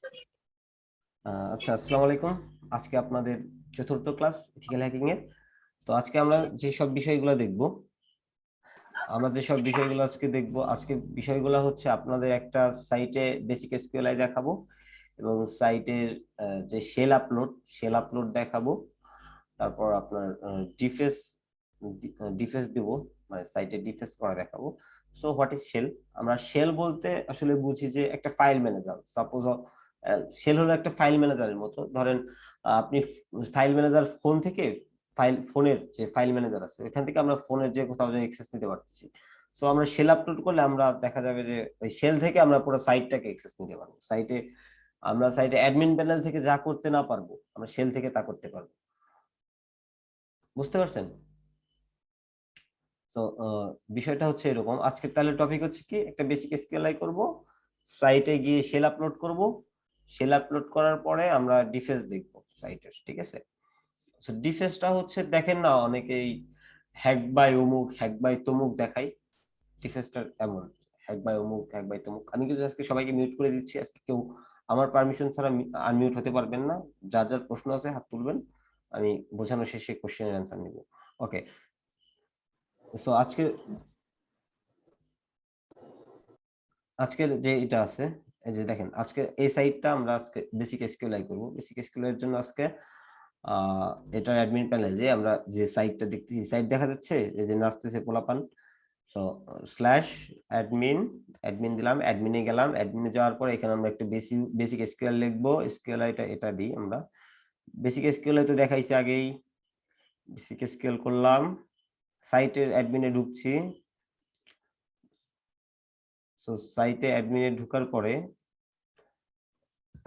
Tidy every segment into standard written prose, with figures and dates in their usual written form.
আচ্ছা, আসসালামু আলাইকুম। আজকে আপনাদের চতুর্থ ক্লাস ইথিক্যাল হ্যাকিং এর। তো আজকে আমরা যেসব বিষয়গুলো দেখব, আজকে বিষয়গুলো হচ্ছে আপনাদের একটা সাইটে বেসিক এসকিউএলআই দেখাবো এবং সাইটের যে শেল আপলোড দেখাবো। তারপর আপনার ডিফেস ডিফেস দিব, মানে সাইটে ডিফেস করা দেখাবো। So what is shell? আমরা শেল বলতে আসলে বুঝি যে একটা ফাইল ম্যানেজার। সাপোজ শেল হলো একটা ফাইল ম্যানেজারের মতো। ধরেন আপনি ফাইল ম্যানেজার ফোনের যে ফাইল ম্যানেজার আছে ওইখান থেকে আমরা ফোনের যে কোথাও যে অ্যাক্সেস নিতে পারতেছি। সো আমরা শেল আপলোড করলে আমরা দেখা যাবে যে ওই শেল থেকে আমরা পুরো সাইটটাকে অ্যাক্সেস নিতে পারবো। সাইটে অ্যাডমিন প্যানেল থেকে যা করতে না পারবো আমরা শেল থেকে তা করতে পারবো। বুঝতে পারছেন? তো বিষয়টা হচ্ছে এরকম। আজকের তাহলে টপিক হচ্ছে কি, একটা বেসিক এসকিউএলআই করব, সাইটে গিয়ে শেল আপলোড করব। শেল আপলোড করার পরে আমরা ডিফেন্স দেখব সাইটের, ঠিক আছে? ডিফেন্সটা হচ্ছে দেখেন না, অনেকেই হ্যাক বাই অমুক হ্যাক বাই তমুক দেখাই। ডিফেন্সটা এমন হ্যাক বাই অমুক হ্যাক বাই তমুক। আমি কিন্তু আজকে সবাইকে মিউট করে দিচ্ছি। আজকে কেউ আমার পারমিশন ছাড়া আনমিউট হতে পারবেন না। যার যার প্রশ্ন আছে হাত তুলবেন, আমি বোঝানো শেষে কোশ্চেনের অ্যান্সার নিব। ওকে। সো আজকের যে এটা আছে, এই যে দেখেন, আজকে এই সাইটটা আমরা আজকে বেসিক এসকিউএলআই করব। বেসিক এসকিউএল এর জন্য আজকে এটার অ্যাডমিন প্যানেল যে আমরা যে সাইটটা দেখতেছি, সাইট দেখা যাচ্ছে এই যে নাচতেছে পোলাপান। সো স্ল্যাশ অ্যাডমিন, অ্যাডমিন দিলাম, অ্যাডমিনে গেলাম। অ্যাডমিনে যাওয়ার পর এখানে আমরা একটা বেসিক এসকিউএল লিখবো। এসকিউএলআইটা এটা দিই আমরা। বেসিক এসকিউএলআই তো দেখাইছে আগেই। বেসিক এসকিউএল করলাম, সাইটের অ্যাডমিনে ঢুকছি। সো সাইটে অ্যাডমিনে ঢোকার পরে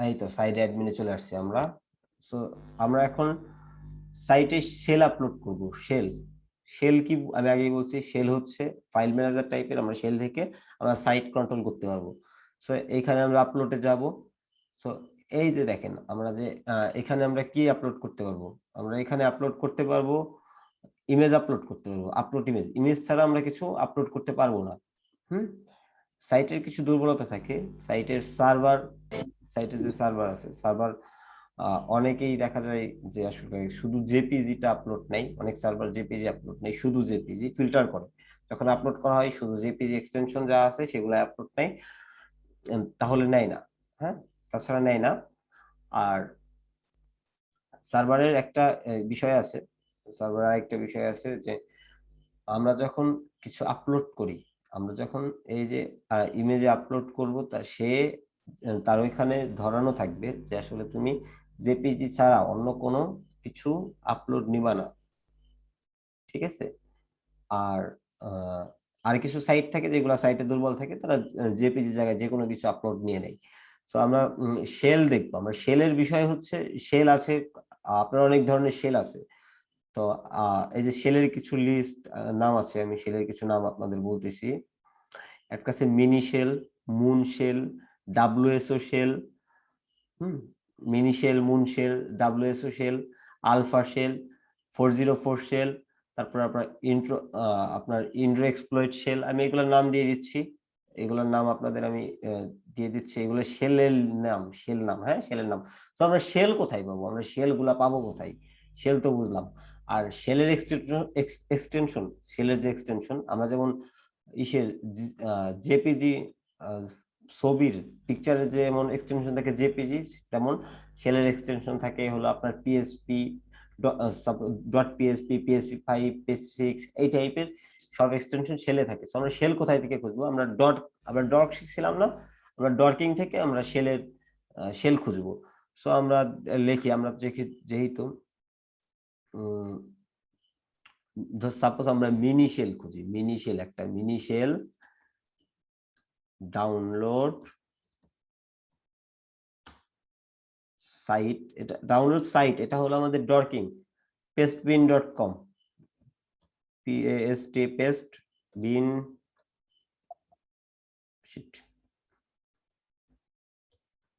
এই তো সাইটে অ্যাডমিনে চলে আসছি আমরা। সো আমরা এখন সাইটে শেল আপলোড করব। শেল কি আমি আগেই বলছি, শেল হচ্ছে ফাইল ম্যানেজার টাইপের। আমরা শেল থেকে আমরা সাইট কন্ট্রোল করতে পারবো। সো এইখানে আমরা আপলোডে যাব। সো এই যে দেখেন, আমরা যে এখানে আমরা কি আপলোড করতে পারবো, আমরা এখানে আপলোড করতে পারবো, ইমেজ আপলোড করতে পারবো। আপলোড ইমেজ, ইমেজ ছাড়া আমরা কিছু আপলোড করতে পারবো না। হুম। সাইটের কিছু দুর্বলতা থাকে। সাইটের যে সার্ভার আছে, সার্ভার অনেকেই দেখা যায় যে আসলে শুধু জেপিজিটা আপলোড নেই। অনেক সার্ভার জেপিজি আপলোড নেই, শুধু জেপিজি ফিল্টার করে। যখন আপলোড করা হয় শুধু জেপিজি এক্সটেনশন যা আছে সেগুলো আপলোড নেই, তাহলে নেয় না। হ্যাঁ, তাছাড়া নেয় না। আর সার্ভারের একটা বিষয় আছে, সার্ভারের একটা বিষয় আছে যে আমরা যখন কিছু আপলোড করি, আমরা যখন এই যে ইমেজে আপলোড করব, তার ওইখানে ধরানো থাকবে যে আসলে তুমি জেপিজি ছাড়া অন্য কোনো কিছু আপলোড নিবা না, ঠিক আছে? আর আহ, আর কিছু সাইট থাকে যেগুলো সাইটে দুর্বল থাকে, তারা জেপিজি জায়গায় যে কোনো কিছু আপলোড নিয়ে নেয়। তো আমরা শেল দেখবো। আমরা শেলের বিষয় হচ্ছে, শেল আছে, আপনার অনেক ধরনের শেল আছে। তো এই যে শেলের কিছু লিস্ট নাম আছে, আমি শেলের কিছু নাম আপনাদের বলতেছি। একটা আছে mini shell, moon shell, WSO shell. হুম। Mini shell, moon shell, WSO shell, alpha shell, 404 shell. তারপর আপনার ইন্ট্রো এক্সপ্লয়েট শেল। আমি এগুলোর নাম দিয়ে দিচ্ছি, এগুলোর নাম আপনাদের আমি দিয়ে দিচ্ছি। এগুলো শেলের নাম, শেল নাম, হ্যাঁ শেলের নাম। তো আমরা শেল কোথায় পাবো, আমরা শেল গুলা পাবো কোথায়? শেল তো বুঝলাম। আর শেলের এক্সটেনশন, শেলের যে এক্সটেনশন, আমরা যেমন ইসের জেপিজি ছবির পিকচারের যেমন এক্সটেনশন থাকে জেপিজি, তেমন শেলের এক্সটেনশন থাকে হলো আপনার PSP, dot PSP, PSP 5, PSP 6, এই টাইপের সব এক্সটেনশন শেলে থাকে। তো আমরা শেল কোথায় থেকে খুঁজবো? আমরা ডট শিখছিলাম না, আমরা ডর্কিং থেকে আমরা শেল খুঁজবো। সো আমরা লিখি, আমরা যেহেতু সাপোজ আমরা মিনি শেল খুঁজি, মিনি শেল ডাউনলোড সাইট। এটা ডাউনলোড সাইট, এটা হলো আমাদের ডর্কিং pestbin.com, pestbin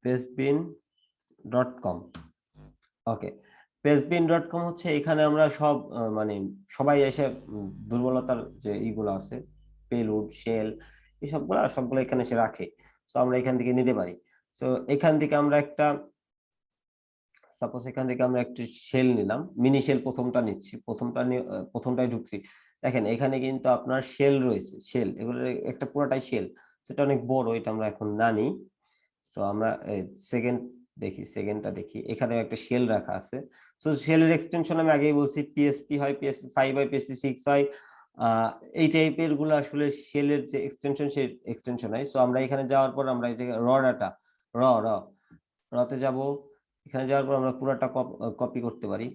pestbin.com। ওকে, pestbin.com হচ্ছে, এখানে আমরা সব মানে সবাই এসে দুর্বলতার যে ইগুলো আছে, পেলুড শেল, এই সবগুলো এখানে এসে রাখে। তো আমরা এখান থেকে নিতে পারি। তো এখান থেকে আমরা একটা সাপোজ এখান থেকে আমরা একটা শেল নিলাম, মিনি শেল প্রথমটা নিচ্ছি, প্রথমটাই ঢুকছি। দেখেন এখানে কিন্তু আপনার শেল রয়েছে, শেল এগুলো একটা পুরোটাই শেল, সেটা অনেক বড়, এটা আমরা এখন না নিই। সো আমরা সেকেন্ড দেখি, সেকেন্ডটা দেখি, এখানে একটা শেল রাখা আছে। সো শেলের এক্সটেনশন আমি আগেই বলছি পিএসপি হয়, পিএসপি 5 হয়, পিএসপি 6 হয়, এই টাইপের গুলো আসলে শেলের যে এক্সটেনশন সেই এক্সটেনশন হয়। সো আমরা এখানে যাওয়ার পর আমরা এই যে র ডাটা, র র রতে যাব, এখানে যাওয়ার পর আমরা পুরাটা কপি করতে পারি,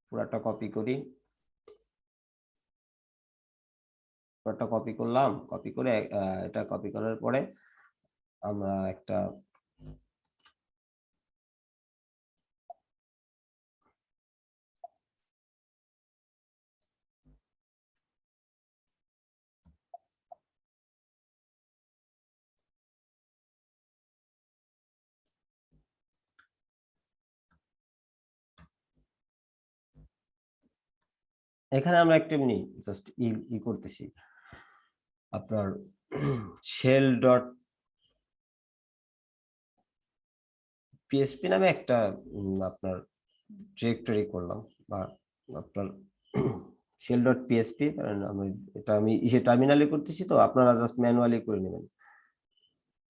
পুরাটা কপি করি, পুরাটা কপি করলাম, কপি করে এটা কপি করার পরে আমরা একটা এখানে আমরা একটা এমনি জাস্ট ই করতেছি, আপনার শেল ডট পিএসপি নামে একটা আপনার ডিরেক্টরি করলাম, বা আপনার শেল ডট পিএসপি, এটা আমি ইসে টার্মিনালে করতেছি, তো আপনারা জাস্ট ম্যানুয়ালি করে নেবেন,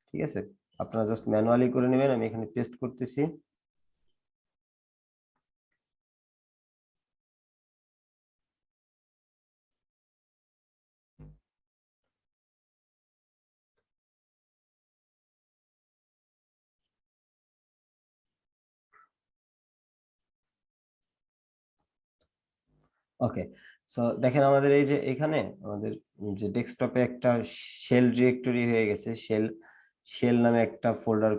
ঠিক আছে? আপনারা জাস্ট ম্যানুয়ালি করে নেবেন, আমি এখানে পেস্ট করতেছি। ওকে, সো দেখেন আমাদের এই যে এখানে আমাদের যে ডেস্কটপে একটা শেল ডিরেক্টরি হয়ে গেছে, শেল শেল নামে একটা ফোল্ডার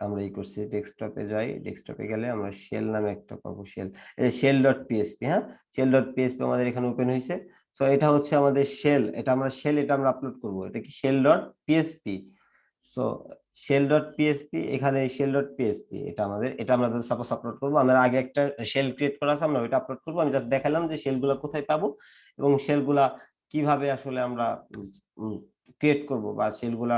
আমরা ই করছি। ডেস্কটপে যাই, ডেস্কটপে গেলে আমরা শেল নামে একটা পাবো, শেল, এই শেল ডট পিএসপি, হ্যাঁ, শেল ডট পিএসপি আমাদের এখানে ওপেন হয়েছে। সো এটা হচ্ছে আমাদের শেল, এটা আমরা শেল, এটা আমরা আপলোড করব, এটা কি shell dot PSP. So shell dot PSP, এখানে শেল ডট পিএসপি, এটা আমাদের, এটা আমরা সাপোজ আপলোড করবো, আমরা আগে একটা শেল ক্রিয়েট করা আছে, আমরা ওইটা আপলোড করবো। আমি জাস্ট দেখালাম যে শেলগুলো কোথায় পাবো এবং শেলগুলা কিভাবে আসলে আমরা ক্রিয়েট করব, বা শেলগুলা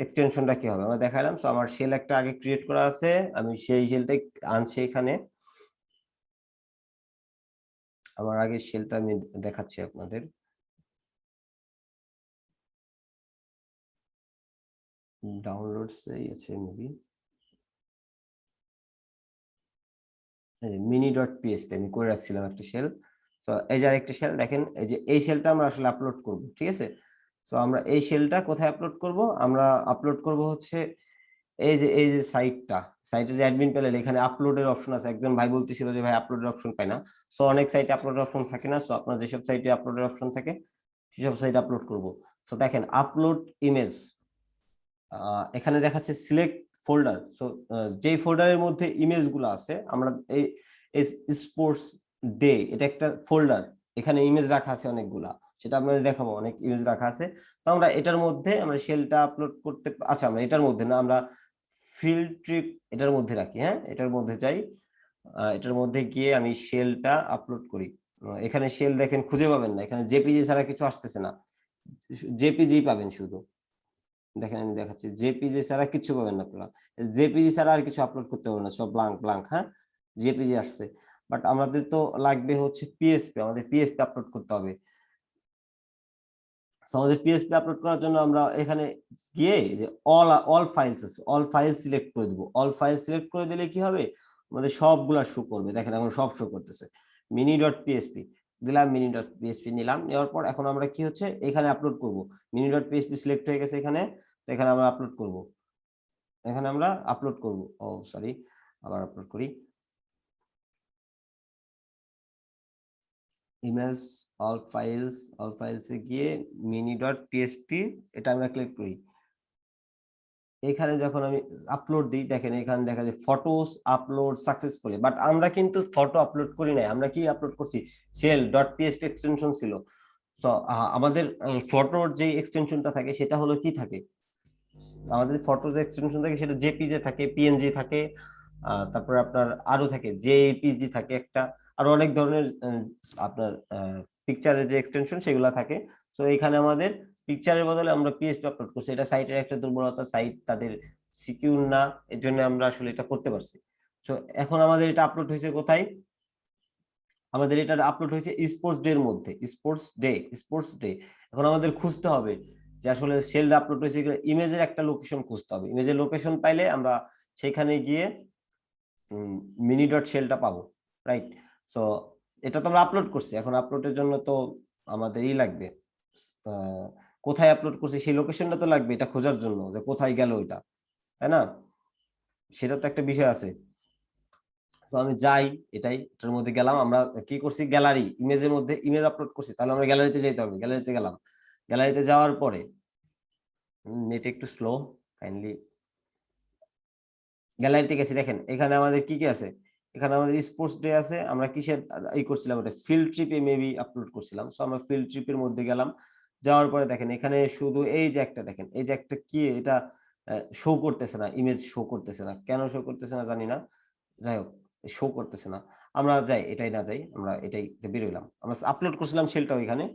এক্সটেনশনটা কি হবে আমরা দেখালাম। সো আমার শেল একটা আগে ক্রিয়েট করা আছে, আমি সেই শেলটাই আনছি এখানে। আমার আগে শেলটা আমি দেখাচ্ছি আপনাদের। ডাউনলোডস এই আছে মুভি, মিনি ডট পিএসপি আমি করে রাখছিলাম একটা শেল। তো এই যে আরেকটা শেল, দেখেন এই যে এই শেলটা আমরা আসলে আপলোড করব, ঠিক আছে? তো আমরা এই শেলটা কোথায় আপলোড করব? আমরা আপলোড করব হচ্ছে এই যে সাইটটা, সাইটে যে অ্যাডমিন প্যানেল, এখানে আপলোডের অপশন আছে। একজন ভাই বলতেছিল যে ভাই আপলোডের অপশন পাই না। সো অনেক সাইটে আপলোডের অপশন থাকে না, সো আপনার যেসব সাইটে আপলোডের অপশন থাকে সেসব সাইটে আপলোড করব। সো দেখেন আপলোড ইমেজ, এখানে দেখাচ্ছে সিলেক্ট ফোল্ডার। সো যেই ফোল্ডারের মধ্যে ইমেজগুলো আছে, আমরা এই স্পোর্টস ডে, এটা একটা ফোল্ডার, এখানে ইমেজ রাখা আছে অনেকগুলা, সেটা আপনাদের দেখাবো, অনেক ইমেজ রাখা আছে। তো আমরা এটার মধ্যে আমরা শেলটা আপলোড করতে, আচ্ছা আমরা এটার মধ্যে না, আমরা ফিল্ড ট্রিপ এটার মধ্যে রাখি, হ্যাঁ, এটার মধ্যে যাই, এটার মধ্যে গিয়ে আমি শেলটা আপলোড করি। এখানে শেল দেখেন খুঁজে পাবেন না, এখানে জেপিজি ছাড়া কিছু আসতেছে না, জেপিজি পাবেন শুধু। দেখেন আমি দেখাচ্ছি, জেপিজি ছাড়া কিছু পাবেন না আপনারা, জেপিজি ছাড়া আর কিছু আপলোড করতে পারবেন না, সব ব্ল্যাঙ্ক ব্ল্যাঙ্ক, হ্যাঁ, জেপিজি আসছে। বাট আমাদের তো লাগবে হচ্ছে পিএসপি, আমাদের পিএসপি আপলোড করতে হবে। আমাদের পিএসপি আপলোড করার জন্য আমরা এখানে গিয়ে যে অল ফাইলস আছে, অল ফাইল সিলেক্ট করে দিব। অল ফাইল সিলেক্ট করে দিলে কি হবে, আমাদের সবগুলা শো করবে। দেখেন এখন সব শো করতেছে। মিনি ডট পিএসপি দিলাম, মিনি ডট পিএসপি নিলাম, নেওয়ার পর এখন আমরা কি হচ্ছে এখানে আপলোড করব। মিনি ডট পিএসপি সিলেক্ট হয়ে গেছে এখানে, তো এখানে আমরা আপলোড করব, এখানে আমরা আপলোড করব। ও সরি, আবার আপলোড করি। ইমেজ, অল ফাইলসে গিয়ে মিনি ডট পিএসপি, এটা আমরা ক্লিক করি। এখানে যখন আমি আপলোড দিই, দেখেন এখানে দেখা যায় ফটোস আপলোড সাকসেসফুলি, বাট আমরা কিন্তু ফটো আপলোড করি নাই, আমরা কি আপলোড করছি, শেল ডট পিএসপি এক্সটেনশন ছিল। তো আমাদের ফটোর যে এক্সটেনশনটা থাকে সেটা হলো কি থাকে, আমাদের ফটো যে এক্সটেনশন থাকে সেটা জেপিজে থাকে, পিএনজি থাকে, তারপরে আপনার আরো থাকে জেপিজি থাকে একটা, আরো অনেক ধরনের আপনার পিকচারের যে এক্সটেনশন সেগুলো থাকে। তো এখানে আমাদের পিকচারের বদলে আমরা পিএসপি আপলোড করছি, এটা সাইটের একটা দুর্বলতা, সাইট তাদের সিকিউর না, এর জন্য আমরা আসলে এটা করতে পারছি। তো এখন আমাদের এটা আপলোড হয়েছে কোথায়? আমাদের এটা আপলোড হয়েছে স্পোর্টস ডে এর মধ্যে, স্পোর্টস ডে। এখন আমাদের খুঁজতে হবে যে আসলে শেলটা আপলোড হয়েছে, ইমেজের একটা লোকেশন খুঁজতে হবে। ইমেজের লোকেশন পাইলে আমরা সেখানে গিয়ে মিনি ডট শেলটা পাবো, রাইট? সো এটা তো আমরা আপলোড করছি, এখন আপলোডের জন্য তো আমাদের লাগবে, কোথায় আপলোড করছি সেই লোকেশনটা তো লাগবে এটা খোঁজার জন্য, যে কোথায় গেল এটা, তাই না? সেটা তো একটা বিষয় আছে। তো আমি যাই, এটার মধ্যে গেলাম, আমরা কি করছি, গ্যালারি ইমেজের মধ্যে ইমেজ আপলোড করছি, তাহলে আমরা গ্যালারিতে যেতে হবে। গ্যালারিতে গেলাম, গ্যালারিতে যাওয়ার পরে নেট একটু স্লো, কাইন্ডলি। গ্যালারিতে গেছি, দেখেন এখানে আমাদের কি কি আছে, এখানে আমাদের স্পোর্টস ডে আছে, আমরা কিসের করছিলাম, ওটা ফিল্ড ট্রিপে মেবি আপলোড করছিলাম। সো আমরা ফিল্ড ট্রিপের মধ্যে গেলাম, যাওয়ার পরে দেখেন এখানে শুধু এই যে একটা, দেখেন এই যে একটা কি এটা শো করতেছে না, ইমেজ শো করতেছে না, কেন শো করতেছে না জানি না, যাই হোক শো করতেছে না। আমরা যাই, এটাই না যাই, আমরা এটাই বেরোইলাম, আমরা আপলোড করছিলাম শেলটা ওইখানে।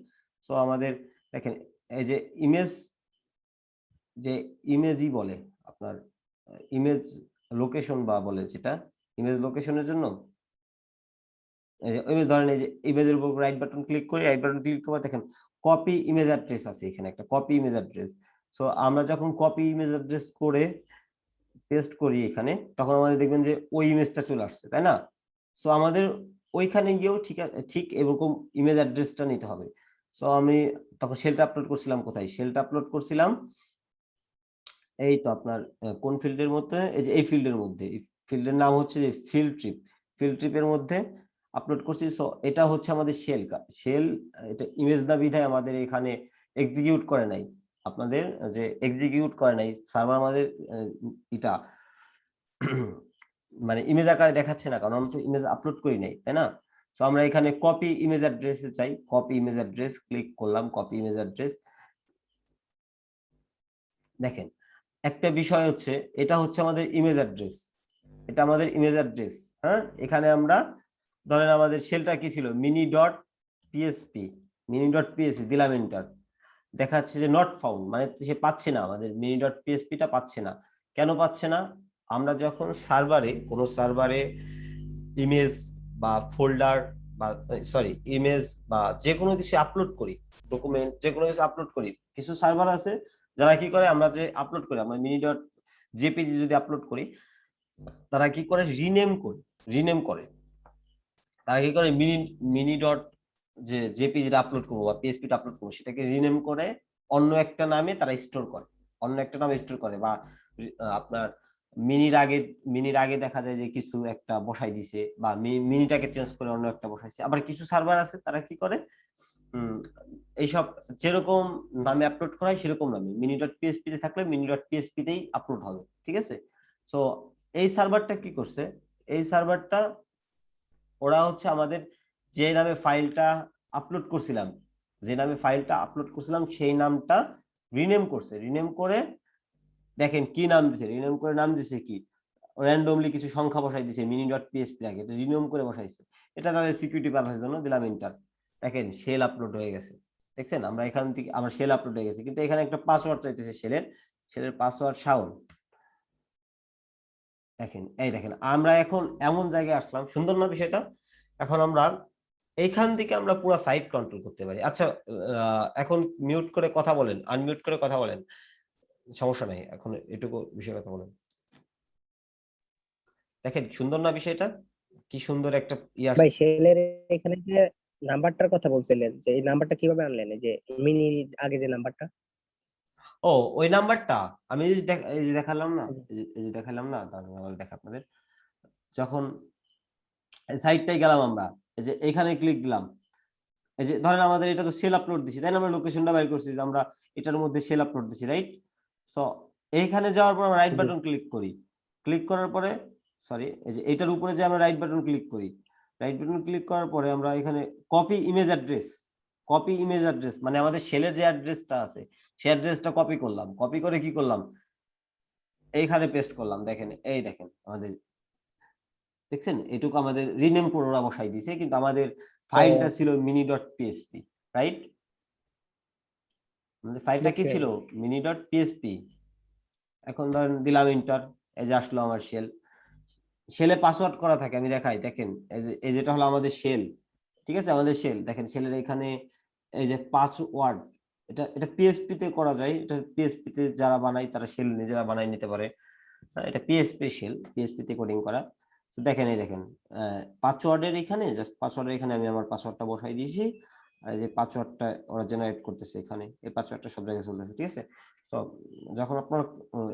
সো আমাদের দেখেন এই যে ইমেজ, যে ইমেজই বলে আপনার ইমেজ লোকেশন বা বলে যেটা ইমেজ লোকেশনের জন্য, এই যে ধরেন এই যে ইমেজের উপর রাইট বাটন ক্লিক করি, রাইট বাটন ক্লিক করে দেখেন কপি ইমেজ অ্যাড্রেস আছে, এখানে একটা কপি ইমেজ অ্যাড্রেস। সো আমরা যখন কপি ইমেজ অ্যাড্রেস করে পেস্ট করি এখানে, তখন আমাদের দেখবেন যে ওই ইমেজটা চলে আসছে, তাই না? সো আমাদের ওইখানে গিয়েও ঠিক এরকম ইমেজ অ্যাড্রেসটা নিতে হবে। সো আমি তখন শেলটা আপলোড করছিলাম কোথায়, শেলটা আপলোড করছিলাম এই তো আপনার কোন ফিল্ডের মধ্যে, এই যে এই ফিল্ডের মধ্যে, এই ফিল্ডের নাম হচ্ছে যে ফিল্ড ট্রিপ, ফিল্ড ট্রিপের মধ্যে আপলোড করছি। সো এটা হচ্ছে আমাদের শেল, এটা ইমেজ না বিধায় আমাদের এখানে এক্সিকিউট করে নাই, আপনাদের যে এক্সিকিউট করে নাই সার্ভার আমাদের এটা মানে ইমেজ আকারে দেখাচ্ছে না, কারণ আমরা তো ইমেজ আপলোড করি নাই, তাই না? সো আমরা এখানে কপি ইমেজ অ্যাড্রেসে চাই, কপি ইমেজ অ্যাড্রেস ক্লিক করলাম, কপি ইমেজ অ্যাড্রেস। দেখেন একটা বিষয় হচ্ছে, এটা হচ্ছে আমাদের ইমেজ অ্যাড্রেস, এটা আমাদের ইমেজ অ্যাড্রেস। হ্যাঁ, এখানে আমরা ধরেন আমাদের শেলটা কি ছিল, mini dot PSP, mini dot PSP দিলাম, এন্টার। দেখাচ্ছে যে নট ফাউন্ড, মানে সে পাচ্ছে না, আমাদের মিনি ডট পিএসপিটা পাচ্ছে না। কেন পাচ্ছে না? আমরা যখন কোনো সার্ভারে ইমেজ বা ফোল্ডার বা সরি ইমেজ বা যে কোনো কিছু আপলোড করি, ডকুমেন্ট যে কোনো কিছু আপলোড করি, কিছু সার্ভার আছে যারা কি করে, আমরা যে আপলোড করি, আমরা মিনি ডট জেপিজি যদি আপলোড করি, তারা কি করে, রিনেম করে তারা কি করে মিনি মিনি ডট যে জেপিজিটা আপলোড করবো বা পিএসপিটা আপলোড করবো, সেটাকে রিনেম করে অন্য একটা নামে তারা স্টোর করে, অন্য একটা নামে স্টোর করে। বা আপনার মিনির আগে দেখা যায় যে কিছু একটা বসাই দিছে, বা মিনিটাকে চেঞ্জ করে অন্য একটা বসাইছে। আবার কিছু সার্ভার আছে তারা কি করে, এইসব যেরকম নামে আপলোড করা হয় সেরকম নামে, মিনি ডট পিএসপি তে থাকলে মিনি ডট পিএসপি তেই আপলোড হবে, ঠিক আছে? তো এই সার্ভারটা কি করছে, এই সার্ভারটা ওরা হচ্ছে আমাদের যে নামে ফাইলটা আপলোড করছিলাম, সেই নামটা রিনেম করছে, রিনেম করে দেখেন কি নাম দিছে, রিনেম করে নাম দিছে কি, র্যান্ডমলি কিছু সংখ্যা বসাই দিছে মিনি ডট পিএসপি আগে, এটা রিনেম করে বসাইছে। এটা তাদের সিকিউরিটি পারপাসের জন্য দিলাম, এন্টার। দেখেন শেল আপলোড হয়ে গেছে, দেখছেন? আমরা এখান থেকে আমার শেল আপলোড হয়ে গেছে, কিন্তু এখানে একটা পাসওয়ার্ড চাইতেছে শেলের পাসওয়ার্ড শাওন। দেখেন এই দেখেন আমরা এখন এমন জায়গায় আসলাম, সুন্দর না বিষয়টা? এখন আমরা এইখান থেকে আমরা পুরো সাইট কন্ট্রোল করতে পারি। আচ্ছা, এখন মিউট করে কথা বলেন, আনমিউট করে কথা বলেন, সমস্যা নাই, এখন এটুকু বিষয়ে কথা বলেন। দেখেন সুন্দর না বিষয়টা, কি সুন্দর একটা ভাই শেলের এখানে যে নাম্বারটার কথা বলছিলেন, যে এই নাম্বারটা কিভাবে আনলেন, এই যে মিনি আগে যে নাম্বারটা? ও ওই নাম্বারটা আমি এই যে দেখালাম না, এই যে দেখালাম না, দাঁড়ান আমি দেখা আপনাদের। যখন সাইটটাই গেলাম আমরা, এই যে এখানে ক্লিক দিলাম, এই যে ধরেন আমাদের এটা তো সেল আপলোড দিছি, তাই না? আমরা লোকেশনটা বের করছি যে আমরা এটার মধ্যে সেল আপলোড দিছি, রাইট? সো এইখানে যাওয়ার পর আমরা রাইট বাটন ক্লিক করি, ক্লিক করার পরে সরি এই যে এটার উপরে যে আমরা রাইট বাটন ক্লিক করি, রাইট বাটন ক্লিক করার পরে আমরা এখানে কপি ইমেজ অ্যাড্রেস, মানে আমাদের সেলের যে অ্যাড্রেসটা আছে সেই অ্যাড্রেসটা কপি করলাম, কপি করে কি করলাম, এইখানে পেস্ট করলাম। দেখেন এই দেখেন আমাদের, দেখছেন এটুকু আমাদের রিনেম করে ওরা বসাই দিয়েছে, কিন্তু আমাদের ফাইলটা ছিল মিনি ডট পিএসপি, রাইট? আমাদের ফাইলটা কি ছিল, মিনি ডট পিএসপি। এখন ধরেন দিলাম ইন্টার, এই যে আসলো আমার শেল। শেলে পাসওয়ার্ড করা থাকে, আমি দেখাই, দেখেন এই যেটা হলো আমাদের শেল, ঠিক আছে, আমাদের শেল দেখেন, শেলের এখানে এই যে পাসওয়ার্ড, এটা এটা পিএসপি তে করা যায়, এটা পিএসপি তে যারা বানায় তারা শেল নিজেরা বানাই নিতে পারে। এটা পিএসপি শেল, পিএসপি তে কোডিং করা। তো দেখেন এই দেখেন পাসওয়ার্ডের এখানে, জাস্ট পাসওয়ার্ডের এখানে আমি আমার পাসওয়ার্ডটা বসাই দিয়েছি, আর এই যে পাসওয়ার্ডটা ওরা জেনারেট করতেছে এখানে, এই পাসওয়ার্ডটা সব জায়গায় চলতেছে, ঠিক আছে। তো যখন আপনারা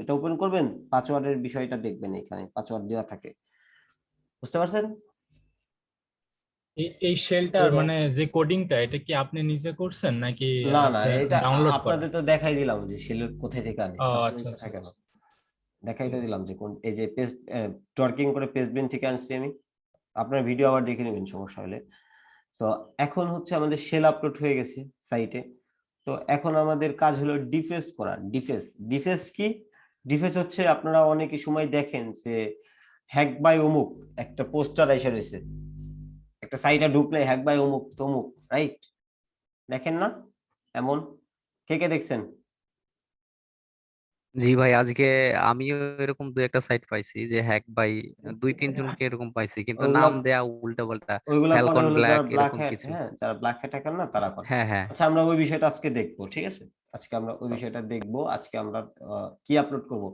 এটা ওপেন করবেন, পাসওয়ার্ডের বিষয়টা দেখবেন, এখানে পাসওয়ার্ড দেওয়া থাকে, বুঝতে পারছেন? এই শেলটার মানে যে কোডিংটা, এটা কি আপনি নিজে করছেন নাকি না না, এটা ডাউনলোড করা? আপনাদের তো দেখাই দিলাম যে শেল কোথায় থেকে আনি, ও আপনি আচ্ছা আচ্ছা কোথায় কেন, আচ্ছা। দেখাই ঠিক তো আছে। দিলাম যে কোন, এই যে পেজ টর্কিং করে পেজবিন থেকে আনছি আমি, আপনার ভিডিও আবার দেখে নেবেন সমস্যা হলে। তো এখন হচ্ছে আমাদের শেল আপলোড হয়ে গেছে সাইটে। তো এখন আমাদের কাজ হলো ডিফেস করা। ডিফেস, ডিফেস কি? ডিফেস হচ্ছে, আপনারা অনেক সময় দেখেন যে হ্যাক বাই অমুক একটা পোস্টার এসে রয়েছে, একটা সাইটে ঢুকলে হ্যাক বাই অমুক তমুক, রাইট? দেখেন না এমন? কে কে দেখছেন? জি ভাই, আজকে আমিও এরকম দু একটা সাইট পাইছি যে হ্যাক বাই, দুই তিনজনকে এরকম পাইছি, কিন্তু ওইগুলা নাম দেয়া উল্টা পাল্টা, ওইগুলা করে ফ্যালকন হলো ব্ল্যাক যারা ব্ল্যাক এরকম হ্যাট, কিছু। হ্যাঁ, যারা ব্ল্যাক হ্যাট হ্যাকার না তারা করে। হ্যাঁ হ্যাঁ। আচ্ছা, আমরা ওই বিষয়টা আজকে দেখবো, ঠিক আছে, আজকে আমরা ওই বিষয়টা দেখবো, আজকে আমরা কি আপলোড করব।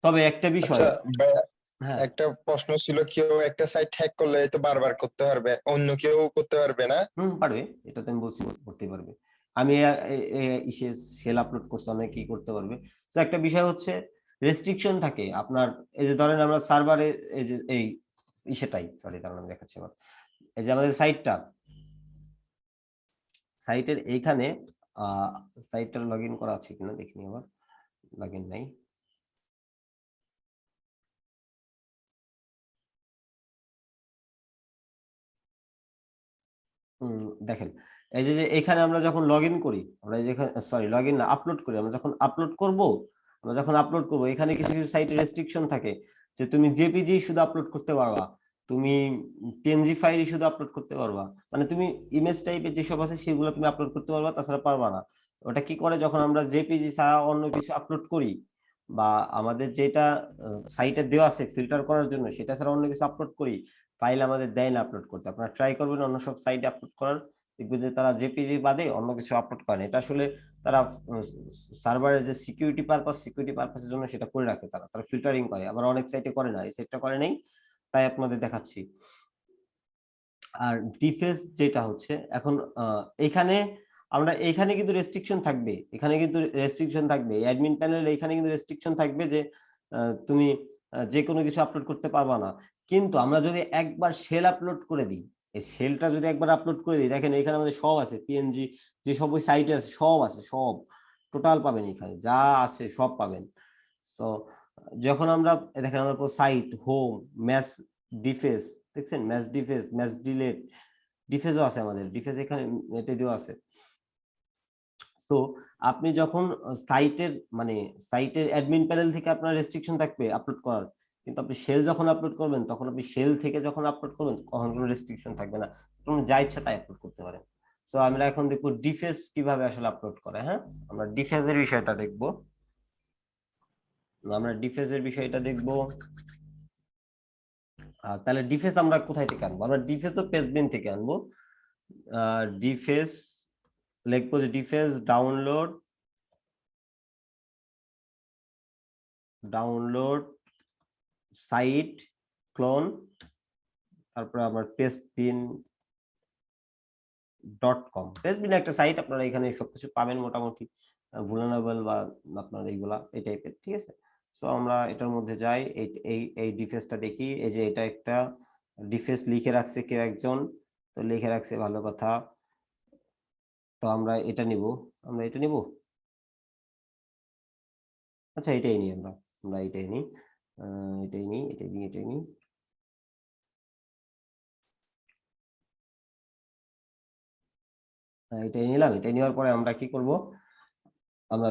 তবে একটা বিষয়, আচ্ছা ভাইয়া, হ্যাঁ, একটা প্রশ্ন ছিল, কেউ একটা সাইট হ্যাক করলে তো বারবার করতে পারবে, অন্য কেউ করতে পারবে না? পারবে, এটা তো আমি বলছি করতে পারবে। আমি ইসে সেল আপলোড করছি, অনেক কি করতে পারবে। তো একটা বিষয় হচ্ছে রেস্ট্রিকশন থাকে আপনার, এই যে ধরেন আমরা সার্ভারে, এই যে এই ইসেটাই, সরি তার আমি দেখাচ্ছি আমার, এই যে আমাদের সাইটটা, সাইটের এইখানে সাইটটা লগ ইন করা আছে কিনা দেখিনি, আবার লগ ইন নাই। দেখেন, এই যে এখানে আমরা যখন লগ ইন করি, আমরা যেখানে, সরি লগ ইন না, আপলোড করি, আমরা যখন আপলোড করব, এখানে কিছু কিছু সাইটে রেস্ট্রিকশন থাকে, যে তুমি জেপিজি শুধু আপলোড করতে পারবা, তুমি পিএনজি ফাইল শুধু আপলোড করতে পারবা, মানে তুমি ইমেজ টাইপের যেসব আছে সেগুলো তুমি আপলোড করতে পারবা, তাছাড়া পারবা না। ওটা কি করে, যখন আমরা জেপিজি ছাড়া অন্য কিছু আপলোড করি, বা আমাদের যেটা সাইটে দেওয়া আছে ফিল্টার করার জন্য, সেটা ছাড়া অন্য কিছু আপলোড করি, ফাইল আমাদের দেয় না আপলোড করতে। আপনারা ট্রাই করবেন অন্য সব সাইটে আপলোড করার, দেখবেন যে তারা জেপিজি বাদে অন্য কিছু আপলোড করে না। এটা আসলে তারা সার্ভারের যে সিকিউরিটি পারপাসের জন্য সেটা করে রাখে, তারা তারা ফিল্টারিং করে, আবার অনেক সাইটে করে না, এই সাইটটা করে নাই, তাই আপনাদের দেখাচ্ছি। আর ডিফেন্স যেটা হচ্ছে এখন, এখানে আমরা, এখানে কিন্তু রেস্ট্রিকশন থাকবে, এখানে কিন্তু রেস্ট্রিকশন থাকবে, অ্যাডমিন প্যানেল এখানে কিন্তু রেস্ট্রিকশন থাকবে যে তুমি যে কোনো কিছু আপলোড করতে পারবা না। কিন্তু আমরা যদি একবার শেল আপলোড করে দিই, এই শেলটা যদি একবার আপলোড করে দিই, দেখেন এখানে আমাদের সব আছে, পিএনজি যে সব ওই সাইটে আছে সব আছে, সব টোটাল পাবেন, এখানে যা আছে সব পাবেন। তো যখন আমরা দেখেন, আমরা সাইট হোম ম্যাচ ডিফেন্স, দেখছেন ম্যাচ ডিফেন্স, ম্যাচ ডিলেট, ডিফেন্সও আছে আমাদের, ডিফেন্স এখানে নেটে দেওয়া আছে। তো আপনি যখন সাইটের, মানে সাইটের অ্যাডমিন প্যানেল থেকে আপনার রেস্ট্রিকশন থাকবে আপলোড করার, কিন্তু আপনি শেল যখন আপলোড করবেন, তখন আপনি শেল থেকে যখন আপলোড করবেন তখন কোনো রেস্ট্রিকশন থাকবে না, তুমি যা ইচ্ছা তাই আপলোড করতে পারেন। তো আমরা এখন দেখবো ডিফেন্স কিভাবে আসলে আপলোড করে। হ্যাঁ, আমরা ডিফেন্সের বিষয়টা দেখবো, আমরা ডিফেন্সের বিষয়টা দেখবো। তাহলে ডিফেন্স আমরা কোথায় থেকে আনবো? আমরা ডিফেন্স তো পেজবিন থেকে আনবো। ডিফেন্স লিখবো যে ডিফেন্স ডাউনলোড সাইট ক্লোন, তারপরে আবার পেজবিন.com। পেজবিন একটা সাইট, আপনারা এখানে সবকিছু পাবেন মোটামুটি, ভুলনারেবল বা আপনার এইগুলা এই টাইপের, ঠিক আছে। সো আমরা এটার মধ্যে যাই, এই ডিফেন্সটা দেখি, এই যে এটা একটা ডিফেন্স লিখে রাখছে কেউ একজন, তো লিখে রাখছে, ভালো কথা। তো আমরা এটা নিব, আমরা এটা নিব, আচ্ছা এটাই নিই, আমরা আমরা এটাই নিই, এটাই নিই, এটাই নিই, এটাই নিই। এটাই নিলাম, এটাই নেওয়ার পরে আমরা কি করব, আমরা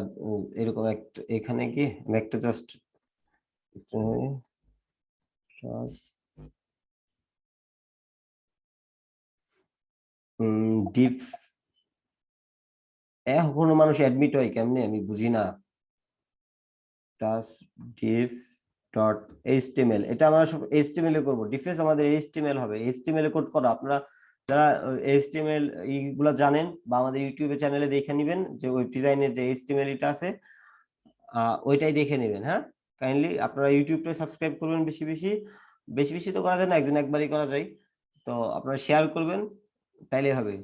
এরকম একটা এখানে গিয়ে আমি একটা জাস্ট ডিফ, এখনো মানুষ অ্যাডমিট হয় কেমনে আমি বুঝি না। টাচ ডিফ ডট এইচটিএমএল, এটা আমরা সব এইচটিএমএল এ করব। ডিফেন্স আমাদের এইচটিএমএল হবে, এইচটিএমএল এ কোড করো। আপনারা যারা এইচটিএমএল এইগুলো জানেন বা আমাদের ইউটিউবে চ্যানেলে দেখে নেবেন যে ওয়েব ডিজাইনের যে এইচটিএমএল এটা আছে, ওইটাই দেখে নেবেন। হ্যাঁ, কাইন্ডলি আপনারা ইউটিউবটা সাবস্ক্রাইব করবেন বেশি বেশি। বেশি বেশি তো করা যায় না, একজন একবারই করা যায়। তো আপনারা শেয়ার করবেন, তাইলে হবে।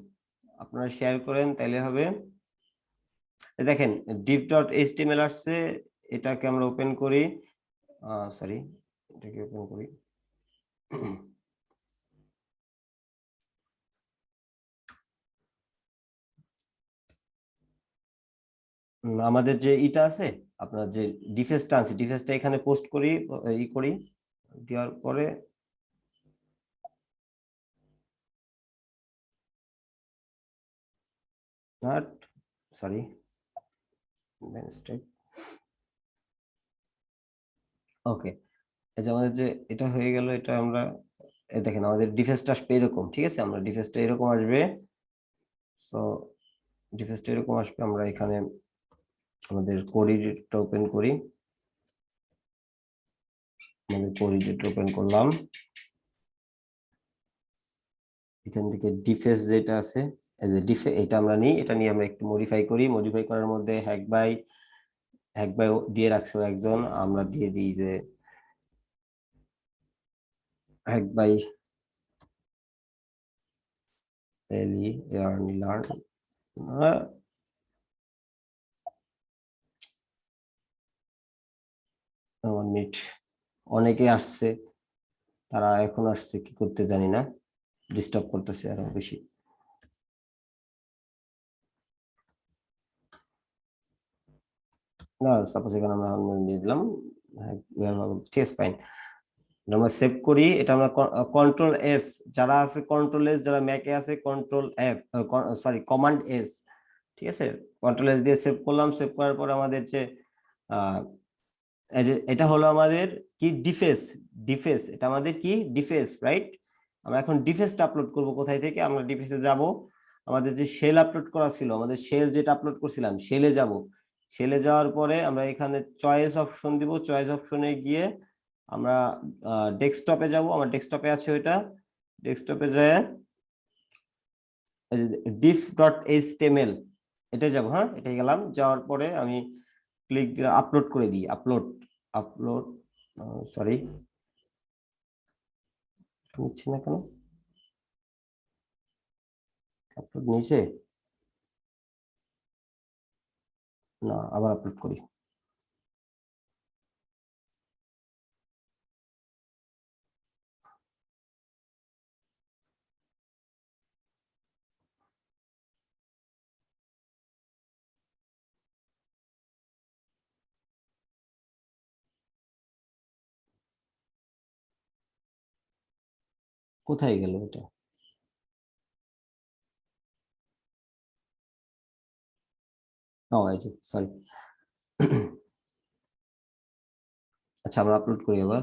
আপনারা শেয়ার করেন, তাইলে হবে। দেখেন div.html আসছে, এটাকে আমরা ওপেন করি। সরি, এটাকে ওপেন করি। আমাদের যে ইটা আছে, আপনার যে ডিফেন্সটা আছে, ডিফেন্সটা এখানে পোস্ট করি, ই করি, দেওয়ার পরে সরি ওকে, এই যে আমাদের যে এটা হয়ে গেল, এটা আমরা দেখেন আমাদের ডিফেন্সটা আসবে এরকম, ঠিক আছে? আমরা ডিফেন্সটা এরকম আসবে। সো ডিফেন্সটা এরকম আসবে। আমরা এখানে আমাদের কোরিডটা ওপেন করি, আমাদের কোরিডটা ওপেন করলাম। এখান থেকে ডিফেন্স যেটা আছে, এই যে এটা আমরা নিই, এটা নিয়ে আমরা একটু মডিফাই করি। মডিফাই করার মধ্যে হ্যাক বাই দিয়ে রাখছে একজন, আমরা দিয়ে দিই যে হ্যাক বাই লার্ন। অনেকে আসছে, তারা এখন আসছে, কি করতে জানি না, ডিস্টার্ব করতেছে আরো বেশি। না সাপোজ এখানে আমরা দিয়ে দিলাম, ঠিক আছে, ফাইন। আমরা সেভ করি, এটা আমরা কন্ট্রোল এস, যারা আছে কন্ট্রোল এস, যারা ম্যাকে আছে control F, sorry command S, ঠিক আছে? কন্ট্রোল এস দিয়ে সেভ করলাম। সেভ করার পর আমাদের যে এটা হলো আমাদের কি ডিফেন্স, এটা আমাদের কি ডিফেন্স, রাইট? আমরা এখন ডিফেন্সটা আপলোড করব। কোথায় থেকে? আমরা ডিফেন্সে যাব, আমাদের যে শেল আপলোড করা ছিল, আমাদের শেল যেটা আপলোড করছিলাম, শেলে যাব। শেলে যাওয়ার পরে আমরা এখানে চয়েস অপশন দিব। চয়েস অপশনে গিয়ে আমরা ডেস্কটপে যাব। আমার ডেস্কটপে আছে ওইটা, ডেস্কটপে যায় diff.html, এটা যাব। হ্যাঁ, এটাই গেলাম। যাওয়ার পরে আমি ক্লিক দিয়ে আপলোড করে দিই। আপলোড সরি, নিচ্ছে না কেন? আপলোড নিচে না, আবার আপলোড করি। কোথায় গেল এটা? ও এই যে, সরি। আচ্ছা, আমরা আপলোড করি আবার।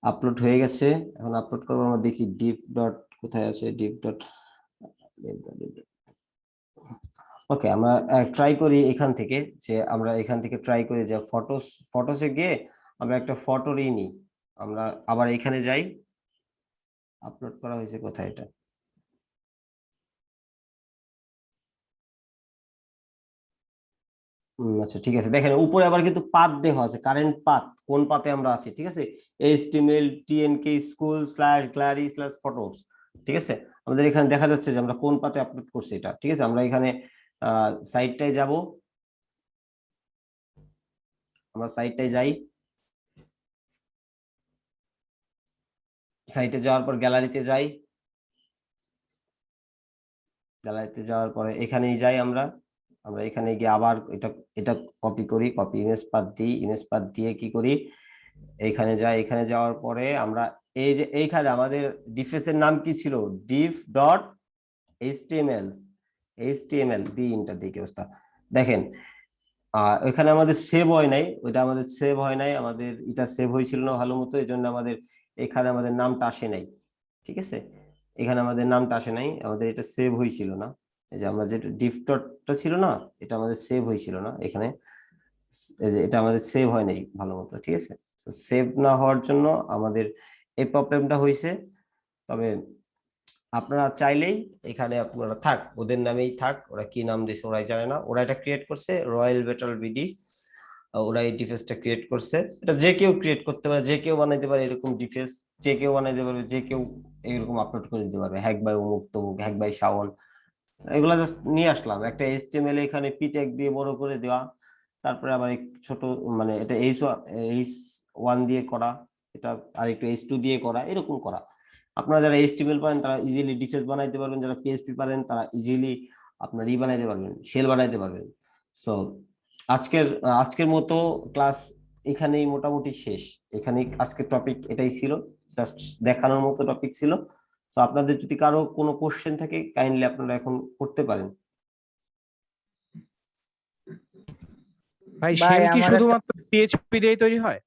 আপলোড হয়ে গেছে, এখন আপলোড করবো। আমরা দেখি ডিফ ডট কোথায় আছে, ডিফ ডট। ওকে, আমরা ট্রাই করি এখান থেকে, যে আমরা এখান থেকে ট্রাই করি যে ফটোসে গিয়ে আমরা একটা ফটো নিই। আমরা আবার এখানে যাই, আপলোড করা হয়েছে কোথায় এটা? আচ্ছা, ঠিক আছে। দেখেন উপরে আবার কিন্তু পাথ দেওয়া আছে, কারেন্ট পাথ, কোন পাথে আমরা আছি, ঠিক আছে? html tnk school/gallery/photos, ঠিক আছে? আমাদের এখানে দেখা যাচ্ছে যে আমরা কোন পাথে আপলোড করছি এটা, ঠিক আছে? আমরা এখানে সাইটটায় যাব, আমরা সাইটটায় যাই। সাইটে যাওয়ার পর গ্যালারিতে যাই। গ্যালারিতে যাওয়ার পরে এখানেই যাই আমরা এখানে গিয়ে আবার এটা কপি করি, কপি ইমেজ পাথ দিই। ইমেজ পাথ দিয়ে কি করি, এইখানে যাই। এখানে যাওয়ার পরে আমরা এই যে এইখানে আমাদের ডিফেন্সের নাম কি ছিল? diff.html দি ইন্টার দিকে অবস্থা। দেখেন ওইখানে আমাদের সেভ হয় নাই, ওইটা আমাদের সেভ হয় নাই, আমাদের এটা সেভ হয়েছিল না ভালো মতো, এই জন্য আমাদের এখানে আমাদের নামটা আসে নাই, ঠিক আছে? এখানে আমাদের নামটা আসে নাই, আমাদের এটা সেভ হয়েছিল না। এই যে আমরা যেটা ডিফ ডটটা ছিল না, এটা আমাদের সেভ হয়েছিল না, এখানে এই যে এটা আমাদের সেভ হয় নাই ভালো মতো, ঠিক আছে? সেভ না হওয়ার জন্য আমাদের এই প্রবলেমটা হয়েছে। তবে আপনারা চাইলেই এখানে আপনারা থাক, ওদের নামেই থাক, ওরা কি নাম দিয়েছে ওরাই জানে না, ওরা এটা ক্রিয়েট করছে রয়্যাল ব্যাটল বিডি, ওরা এই ডিফেন্সটা ক্রিয়েট করছে। এটা যে কেউ ক্রিয়েট করতে পারে, যে কেউ বানাইতে পারে এরকম ডিফেন্স, যে কেউ বানাইতে পারবে, যে কেউ এরকম আপলোড করে দিতে পারবে, হ্যাক বাই অমুক তমুক, হ্যাক বাই শাওন। এগুলা জাস্ট নিয়ে আসলাম, একটা এইচটিএমএল এখানে পি ট্যাগ দিয়ে বড় করে দেওয়া, তারপরে আবার ছোট মানে এটা H1 দিয়ে করা, এটা আর একটু H2 দিয়ে করা, এরকম করা। আপনারা যারা এইচটিএমএল পারেন তারা ইজিলি ডিফেন্স বানাইতে পারবেন, যারা পিএইচপি পারেন তারা ইজিলি আপনার বানাইতে পারবেন, শেল বানাইতে পারবেন। সো আজকের মতো ক্লাস এখানেই মোটামুটি শেষ। এখানেই আজকের টপিক এটাই ছিল, জাস্ট দেখানোর মতো টপিক ছিল। তো আপনাদের যদি কারো কোনো কোশ্চেন থাকে কাইন্ডলি আপনারা এখন করতে পারেন। ভাই ভাই শেল কি আমার শুধুমাত্র পিএইচপি দিয়ে তৈরি হয়?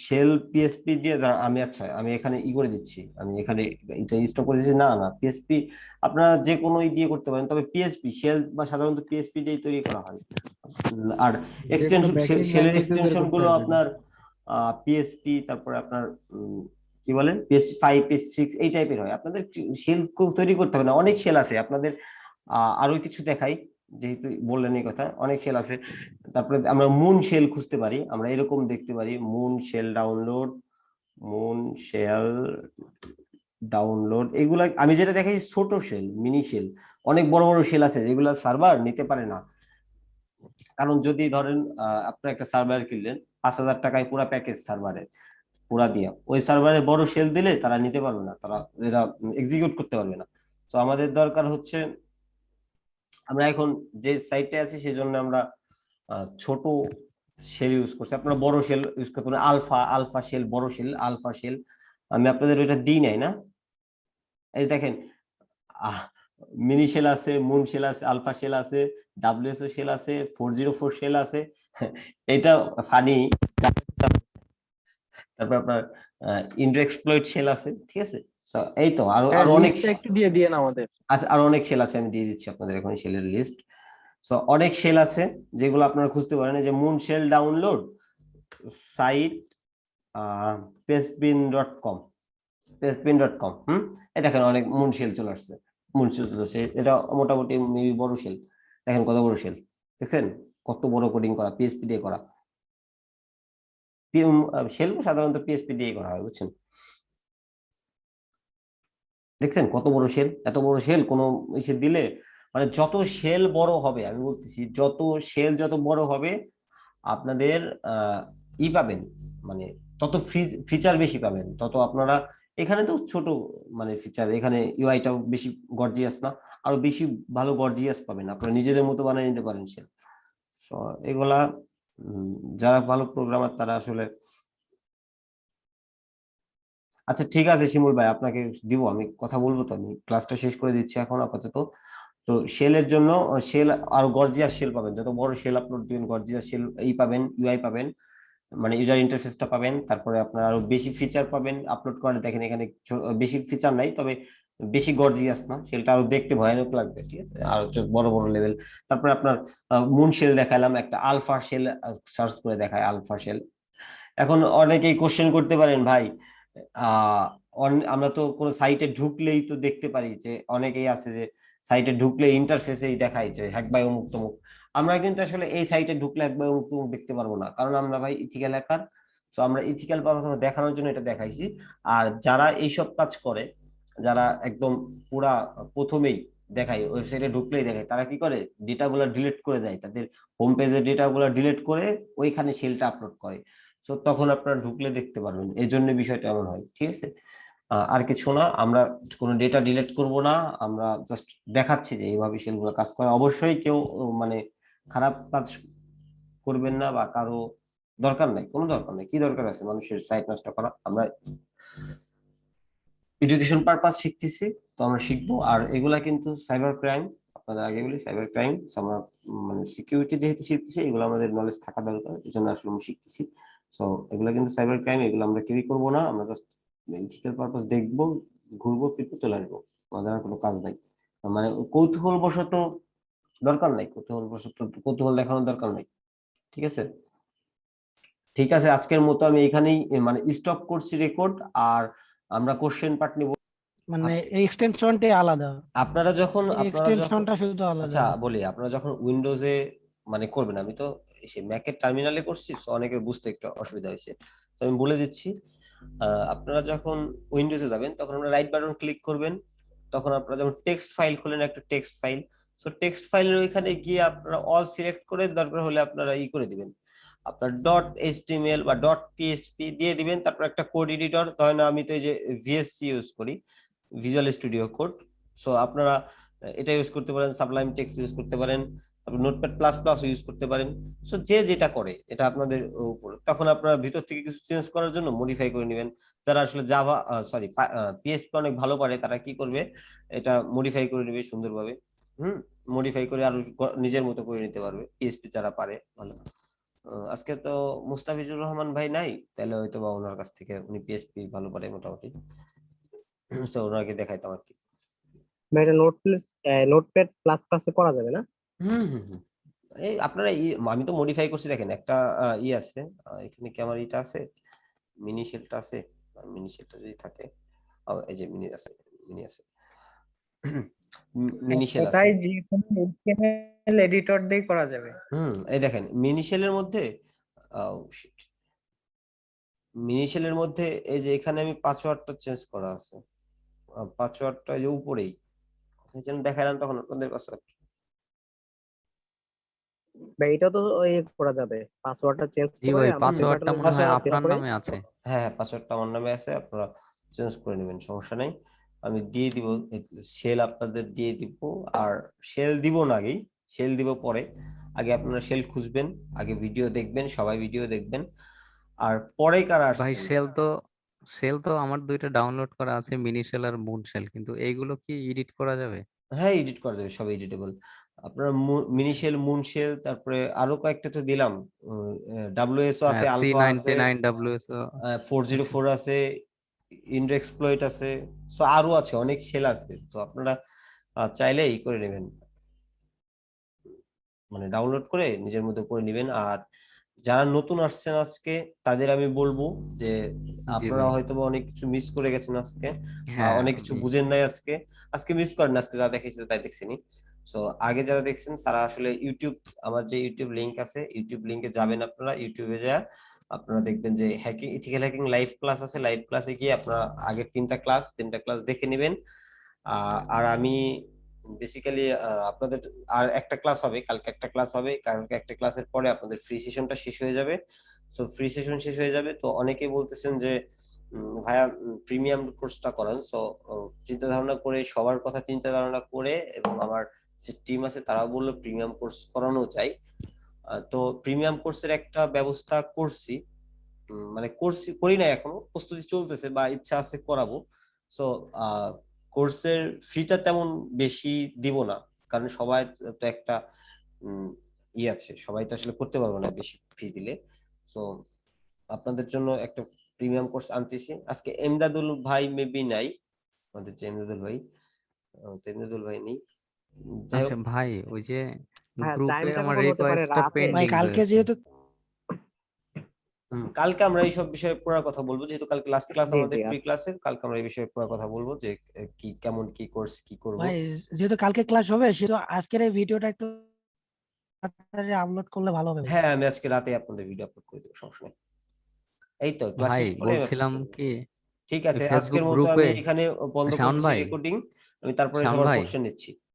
শেল পিএসপি দিয়ে আমি এখানে করে দিচ্ছি, আমি এখানে এটা ইনস্টল করে দিচ্ছি। না না, পিএসপি আপনারা যে কোনো দিয়ে করতে পারেন, তবে পিএসপি শেল বা সাধারণত পিএসপি দিয়ে তৈরি করা হয়। আর এক্সটেনশন, শেলের এক্সটেনশন গুলো আপনার পিএসপি, তারপরে আপনার কি বলেন পিএসপি 5 পিএসপি 6 এই টাইপের হয়। আপনাদের শেল তৈরি করতে হবে না, অনেক শেল আছে আপনাদের। আরো কিছু দেখাই, যেহেতু বললেন এই কথা, অনেক শেল আছে। তারপরে আমরা মুন শেল খুঁজতে পারি, আমরা এরকম দেখতে পারি মুন শেল ডাউনলোড, এগুলা আমি যেটা দেখাই ছোট শেল, মিনি শেল। অনেক বড় বড় শেল আছে যেগুলা সার্ভার নিতে পারে না। কারণ যদি ধরেন আপনার একটা সার্ভার কিনলেন 5,000 টাকায় পুরো প্যাকেজ সার্ভারে পুরা দিয়ে, ওই সার্ভারে বড় শেল দিলে তারা নিতে পারবে না, তারা এটা এক্সিকিউট করতে পারবে না। তো আমাদের দরকার হচ্ছে, আমরা এখন যে সাইটে আছি সেই জন্য আমরা ছোট শেল ইউজ করছি। আপনারা বড় শেল ইউজ করতে পারেন, আলফা শেল, বড় শেল, আলফা শেল। আমি আপনাদের ওইটা দিই নাই না, এই দেখেন মিনি শেল আছে, মুন শেল আছে, আলফা শেল আছে, ডাব্লিউএসও শেল আছে, 404 শেল আছে। এটা ফানি। তারপর আপনার ইন্ডেক্সপ্লয়েট শেল আছে, ঠিক আছে? এই তো আরো আরো অনেক, একটু দিয়ে দিয়েন আমাদের। আচ্ছা আরো অনেক শেল আছে, আমি দিয়ে দিচ্ছি আপনাদের এখন শেলের লিস্ট। অনেক শেল আছে যেগুলো আপনারা খুঁজতে পারেন, যে moon shell download site pestbin.com এই দেখেন অনেক মুন শেল চলে আসছে, মুন শেল চলে আসছে। এটা মোটামুটি মেবি বড় শেল, দেখেন কত বড় শেল, দেখছেন কত বড় কোডিং করা, পিএইচপি দিয়ে করা। শেল সাধারণত পিএইচপি দিয়ে করা হয়, বুঝছেন? দেখছেন কত বড় শেল, এত বড় শেল কোনো ইসে দিলে, মানে যত শেল বড় হবে, আমি বলতেছি যত শেল যত বড় হবে আপনাদের পাবেন, মানে তত ফিচার বেশি পাবেন, তত আপনারা এখানে তো ছোট মানে ফিচার, এখানে ইউআইটাও বেশি গর্জিয়াস না, আরো বেশি ভালো গর্জিয়াস পাবেন, আপনারা নিজেদের মতো বানিয়ে নিতে পারেন শেল। এগুলা যারা ভালো প্রোগ্রামার তারা আসলে। আচ্ছা ঠিক আছে শিমুল ভাই, আপনাকে দিব, আমি কথা বলবো, তো আমি ক্লাসটা শেষ করে দিচ্ছি এখন আপাতত। তো শেলের জন্য শেল আরো গর্জিয়াস শেল পাবেন, যত বড় শেল আপলোড দিবেন গর্জিয়াস শেল পাবেন, ইউআই পাবেন, মানে ইউজার ইন্টারফেসটা পাবেন। তারপরে আপনার আরো বেশি ফিচার পাবেন আপলোড করে, দেখেন এখানে বেশি ফিচার নাই, তবে বেশি গর্জিয়াস না, শেলটা আরো দেখতে ভয়ানক লাগবে, ঠিক আছে? আর বড় বড় লেভেল। তারপরে আপনার মুন শেল দেখালাম, একটা আলফা শেল সার্চ করে দেখায়, আলফা শেল। এখন অনেকেই কোশ্চেন করতে পারেন ভাই, আমরা তো কোনো সাইটে ঢুকলেই তো দেখতে পারি যে অনেকেই আছে যে সাইটে ঢুকলে ইন্টারফেসেই দেখায় যে হ্যাক বাই অমুক তমুক। আমরা কিন্তু আসলে এই সাইটে ঢুকলে হ্যাক বাই অমুক তমুক দেখতে পারবো না, কারণ আমরা ভাই ইথিক্যাল হ্যাকার। তো আমরা ইথিক্যাল পারফরম্যান্স দেখানোর জন্য এটা দেখাইছি। আর যারা এইসব কাজ করে, যারা একদম পুরা প্রথমেই দেখায়, ওয়েবসাইটে ঢুকলেই দেখায়, তারা কি করে ডেটাগুলো ডিলিট করে দেয়, তাদের হোম পেজের ডেটাগুলো ডিলিট করে ওইখানে শেলটা আপলোড করে। তো তখন আপনারা ঢুকলে দেখতে পারবেন, এই জন্য বিষয়টা এমন হয়, ঠিক আছে? আর কিছু না, আমরা কোনো ডেটা ডিলিট করব না, আমরা জাস্ট দেখাচ্ছি যে এইভাবে সেলগুলো কাজ করে। অবশ্যই কেউ মানে খারাপ কাজ করবেন না, বা কারো দরকার নাই, কোনো দরকার নাই, কি দরকার আছে মানুষের সাইট নষ্ট করা? আমরা এডুকেশন পারপাস শিখতেছি, তো আমরা শিখবো। আর এগুলা কিন্তু সাইবার ক্রাইম, আপনাদের আগে বলি সাইবার ক্রাইম, আমরা মানে সিকিউরিটি যেহেতু শিখতেছি, এগুলো আমাদের নলেজ থাকা দরকার, এই জন্য আসলে আমি শিখতেছি। সো এগুলা কিন্তু সাইবার ক্রাইম, এগুলো আমরা কেউই করবো না, আমরা জাস্ট ইথিক্যাল পারপাস দেখবো, ঘুরবো ফিরবো চলে আসবো, আমাদের আর কোনো কাজ নাই। মানে কৌতূহল বশত দরকার নাই, কৌতূহল দেখানোর দরকার নাই। ঠিক আছে? ঠিক আছে, আজকের মতো আমি এখানেই মানে স্টপ করছি রেকর্ড, আর আমরা কোশ্চেন পার্ট নিব। মানে এক্সটেনশনটাই আলাদা, আপনারা যখন এক্সটেনশনটা শুধু আলাদা। আচ্ছা বলি, আপনারা যখন উইন্ডোজে মানে করবেন, আমি তো সে ম্যাকের টার্মিনালে করছি, তো অনেকের বুঝতে একটু অসুবিধা হয়েছে, তো আমি বলে দিচ্ছি। আপনারা যখন উইন্ডোজে যাবেন তখন আপনারা রাইট বাটন ক্লিক করবেন, তখন আপনারা যখন টেক্সট ফাইল খোলেন, একটা টেক্সট ফাইল, সো টেক্সট ফাইলের ওইখানে গিয়ে আপনারা অল সিলেক্ট করে দরকার হলে আপনারা করে দিবেন, আপনার .html বা .php দিয়ে দিবেন, তারপর একটা কোড এডিটর, ধরেন আমি তো এই যে VSC ইউজ করি, ভিজুয়াল স্টুডিও কোড, সো আপনারা এটা ইউজ করতে পারেন, সাবলাইম টেক্সট ইউজ করতে পারেন, তারপর নোটপ্যাড প্লাস প্লাস ইউজ করতে পারেন। সো যে যেটা করে এটা আপনাদের উপর, তখন আপনারা ভিতর থেকে কিছু চেঞ্জ করার জন্য মডিফাই করে নেবেন। যারা আসলে জাভা সরি PHP অনেক ভালো পারে, তারা কি করবে, এটা মডিফাই করে নেবে সুন্দরভাবে, মডিফাই করে আরো নিজের মতো করে নিতে পারবে, PHP যারা পারে ভালো। আজকে তো মুস্তাফিজুর রহমান ভাই নাই, তাহলে হয়তো বা ওনার কাছ থেকে, উনি PHP ভালো পারে মোটামুটি, সো ওনাকে দেখাইতাম আর কি। ভাই এটা নোটপ্যাড প্লাস প্লাসে করা যাবে না? এই আপনারা আমি তো মডিফাই করছি, দেখেন একটা আছে, এখানে কি আমার এটা আছে, মিনি শেলটা আছে, মিনি শেলটা যদি থাকে, এই যে মিনি আছে, মিনি শেল আছে, তাই যে কোনো HTML এডিটর দিয়ে করা যাবে। এই দেখেন মিনি শেলের মধ্যে, মিনি শেলের মধ্যে এই যে এখানে আমি পাসওয়ার্ডটা চেঞ্জ করা আছে, পাসওয়ার্ডটা এই যে উপরেই যেন দেখালাম তখন আপনাদের পাসওয়ার্ড। ভাই এটা তো করা যাবে, পাসওয়ার্ডটা চেঞ্জ জি করে ভাই, আমরা পাসওয়ার্ডটা মনে হয় আপনার নামে আছে। হ্যাঁ, পাসওয়ার্ডটা আমার নামে আছে, আপনারা চেঞ্জ করে নেবেন, সমস্যা নাই, আমি দিয়ে দিব, শেল আপনাদের দিয়ে দিব। আর শেল দিব না আগেই, শেল দিব পরে, আগে আপনারা শেল খুঁজবেন, আগে ভিডিও দেখবেন, সবাই ভিডিও দেখবেন, আর পরে কারা ভাই আসছে। শেল তো আমার দুইটা ডাউনলোড করা আছে, মিনি শেল আর মুন শেল, কিন্তু এইগুলো কি এডিট করা যাবে? হ্যাঁ, এডিট করা যাবে, সব এডিটেবল। আপনারা মিনি শেল, মুন শেল, তারপরে আরো কয়েকটা তো দিলাম, WSO আছে, আলফা আছে, C99WSO 404 আছে, ইন্ডেক্সপ্লয়েট আছে, সো আরো আছে, অনেক শেল আছে, তো আপনারা চাইলে এই করে নেবেন, মানে ডাউনলোড করে নিজের মতো করে নেবেন। আর যারা নতুন আসছেন আজকে, তাদের আমি বলবো যে আপনারা ভাই। হয়তো অনেক কিছু মিস করে গেছেন আজকে, হ্যাঁ অনেক কিছু জি। বুঝেন নাই আজকে, মিস করেন না, আজকে যা দেখাইছিল তাই দেখছেনি। সো আগে যারা দেখছেন তারা আসলে আমার যে ইউটিউব লিংক আছে, ইউটিউব লিংকে যাবেন, আপনারা ইউটিউবে যা আপনারা দেখবেন যে ইথিক্যাল হ্যাকিং লাইভ ক্লাস আছে, লাইভ ক্লাসে গিয়ে আপনারা আগের তিনটা ক্লাস দেখে নেবেন। আর আমি বেসিক্যালি আপনাদের আর একটা ক্লাস হবে, কালকে একটা ক্লাস হবে, কালকে একটা ক্লাসের পরে আপনাদের ফ্রি সেশনটা শেষ হয়ে যাবে। সো ফ্রি সেশন শেষ হয়ে যাবে, তো অনেকেই বলতেছেন যে ভাইয়া প্রিমিয়াম কোর্সটা করান। সো চিন্তা ধারণা করে, সবার কথা চিন্তা ধারণা করে, এবং আমার যে টিম আছে তারাও বললো প্রিমিয়াম কোর্স করানো চাই, তো প্রিমিয়াম কোর্সের একটা ব্যবস্থা করছি, মানে করি না এখনো, প্রস্তুতি চলতেছে বা ইচ্ছা আছে করাবো। সো কোর্সের ফিটা তেমন বেশি দিব না, কারণ সবাই তো একটা আছে, সবাই তো আসলে করতে পারবো না বেশি ফি দিলে। সো আপনাদের জন্য একটা প্রিমিয়াম কোর্স আনতেছি। আজকে এমদাদুল ভাই মেবি নাই, আমাদের যে এমদাদুল ভাই নেই, যাই আচ্ছা হোক। ভাই, ওই যে হ্যাঁ, গ্রুপে টাইমটা আমার কখন হতে পারে? রিকোয়েস্টটা রাতে? ভাই পেন্ডিং কালকে রয়েছে। যেহেতু কালকে আমরা এইসব বিষয়ে পুরো কথা বলবো, যেহেতু কালকে লাস্ট ক্লাস জি আমাদের জি, ফ্রি আচ্ছা। ক্লাসের, কালকে আমরা এই বিষয়ে পুরো কথা বলবো যে কি কেমন কি কোর্স কি করব। ভাই যেহেতু কালকে ক্লাস হবে, সেহেতু আজকের এই ভিডিওটা একটু তাড়াতাড়ি আপলোড করলে ভালো হবে ভাই। হ্যাঁ, আমি আজকে রাতে আপনাদের ভিডিও আপলোড করে দেবো, সমস্যা নেই। এই তো ক্লাস ভাই শেষ করে বলছিলাম কি, ঠিক ওই আছে, ফেসবুক আজকের মতো গ্রুপে আমি এখানে বন্ধ শাওন করছি ভাই, রেকর্ডিং, আমি তারপরে শাওন সবার ভাই কোশ্চেন নিচ্ছি।